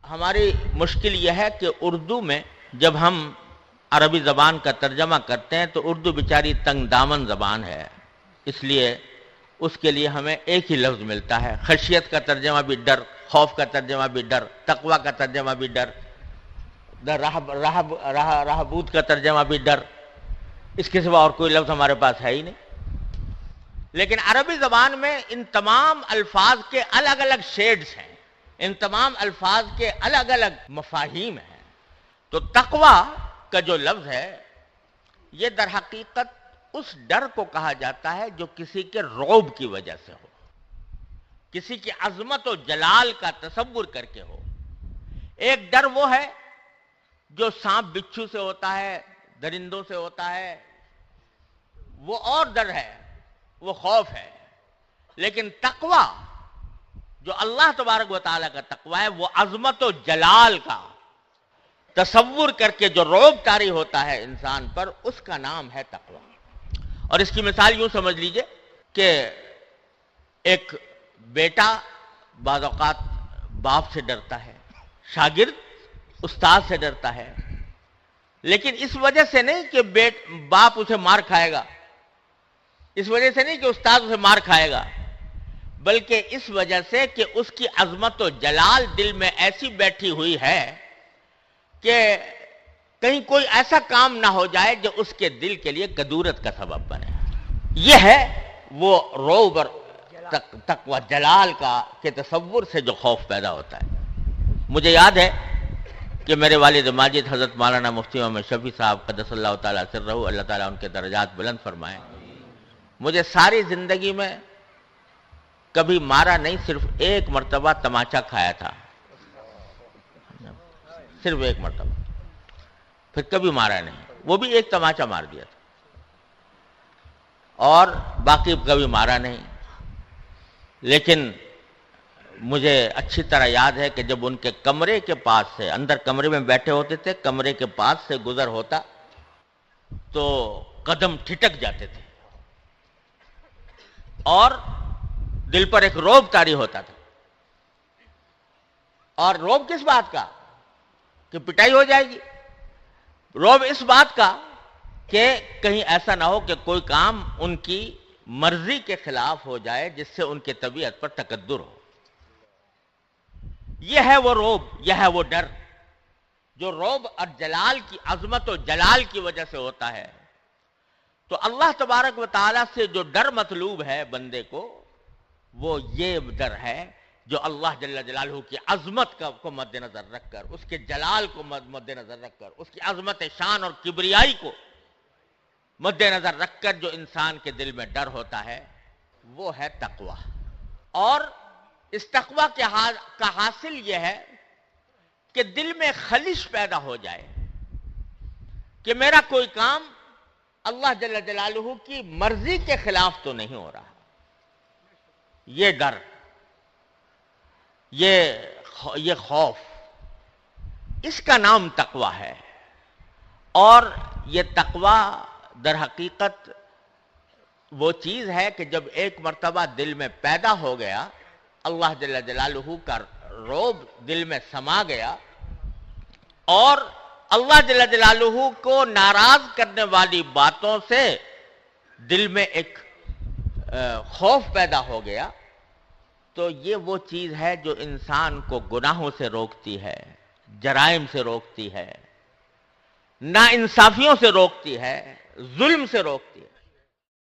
ہماری مشکل یہ ہے کہ اردو میں جب ہم عربی زبان کا ترجمہ کرتے ہیں تو اردو بیچاری تنگ دامن زبان ہے، اس لیے اس کے لیے ہمیں ایک ہی لفظ ملتا ہے۔ خشیت کا ترجمہ بھی ڈر، خوف کا ترجمہ بھی ڈر، تقوی کا ترجمہ بھی ڈر، رہبوت کا ترجمہ بھی ڈر، اس کے سوا اور کوئی لفظ ہمارے پاس ہے ہی نہیں۔ لیکن عربی زبان میں ان تمام الفاظ کے الگ الگ شیڈز ہیں، ان تمام الفاظ کے الگ الگ مفاہیم ہیں۔ تو تقوی کا جو لفظ ہے یہ در حقیقت اس ڈر کو کہا جاتا ہے جو کسی کے رعب کی وجہ سے ہو، کسی کی عظمت و جلال کا تصور کر کے ہو۔ ایک ڈر وہ ہے جو سانپ بچھو سے ہوتا ہے، درندوں سے ہوتا ہے، وہ اور ڈر ہے، وہ خوف ہے۔ لیکن تقوی جو اللہ تبارک و تعالیٰ کا تقوی ہے، وہ عظمت و جلال کا تصور کر کے جو رعب طاری ہوتا ہے انسان پر، اس کا نام ہے تقوی۔ اور اس کی مثال یوں سمجھ لیجئے کہ ایک بیٹا بعض اوقات باپ سے ڈرتا ہے، شاگرد استاد سے ڈرتا ہے، لیکن اس وجہ سے نہیں کہ باپ اسے مار کھائے گا، اس وجہ سے نہیں کہ استاد اسے مار کھائے گا، بلکہ اس وجہ سے کہ اس کی عظمت و جلال دل میں ایسی بیٹھی ہوئی ہے کہ کہیں کوئی ایسا کام نہ ہو جائے جو اس کے دل کے لیے کدورت کا سبب بنے۔ یہ ہے وہ رعب اور تقوی جلال کا کہ تصور سے جو خوف پیدا ہوتا ہے۔ مجھے یاد ہے کہ میرے والد ماجد حضرت مولانا مفتی محمد شفیع صاحب قدس اللہ تعالیٰ سرہ، اللہ تعالیٰ ان کے درجات بلند فرمائیں، مجھے ساری زندگی میں کبھی مارا نہیں، صرف ایک مرتبہ تماچا کھایا تھا، صرف ایک مرتبہ، پھر کبھی مارا نہیں، وہ بھی ایک تماچا مار دیا تھا، اور باقی کبھی مارا نہیں۔ لیکن مجھے اچھی طرح یاد ہے کہ جب ان کے کمرے کے پاس سے، اندر کمرے میں بیٹھے ہوتے تھے، کمرے کے پاس سے گزر ہوتا تو قدم ٹھٹک جاتے تھے اور دل پر ایک رعب طاری ہوتا تھا۔ اور رعب کس بات کا؟ کہ پٹائی ہو جائے گی۔ رعب اس بات کا کہ کہیں ایسا نہ ہو کہ کوئی کام ان کی مرضی کے خلاف ہو جائے جس سے ان کے طبیعت پر تکدر ہو۔ یہ ہے وہ رعب، یہ ہے وہ ڈر جو رعب اور جلال کی عظمت و جلال کی وجہ سے ہوتا ہے۔ تو اللہ تبارک و تعالیٰ سے جو ڈر مطلوب ہے بندے کو، وہ یہ ڈر ہے جو اللہ جل جلالہ کی عظمت کو مد نظر رکھ کر، اس کے جلال کو مد نظر رکھ کر، اس کی عظمت شان اور کبریائی کو مد نظر رکھ کر جو انسان کے دل میں ڈر ہوتا ہے، وہ ہے تقوی۔ اور اس تقوی کا حاصل یہ ہے کہ دل میں خلش پیدا ہو جائے کہ میرا کوئی کام اللہ جل جلالہ کی مرضی کے خلاف تو نہیں ہو رہا۔ یہ ڈر، یہ خوف، اس کا نام تقوی ہے۔ اور یہ تقوی در حقیقت وہ چیز ہے کہ جب ایک مرتبہ دل میں پیدا ہو گیا، اللہ جل جلالہ کا رعب دل میں سما گیا، اور اللہ جل جلالہ کو ناراض کرنے والی باتوں سے دل میں ایک خوف پیدا ہو گیا، تو یہ وہ چیز ہے جو انسان کو گناہوں سے روکتی ہے، جرائم سے روکتی ہے، ناانصافیوں سے روکتی ہے، ظلم سے روکتی ہے۔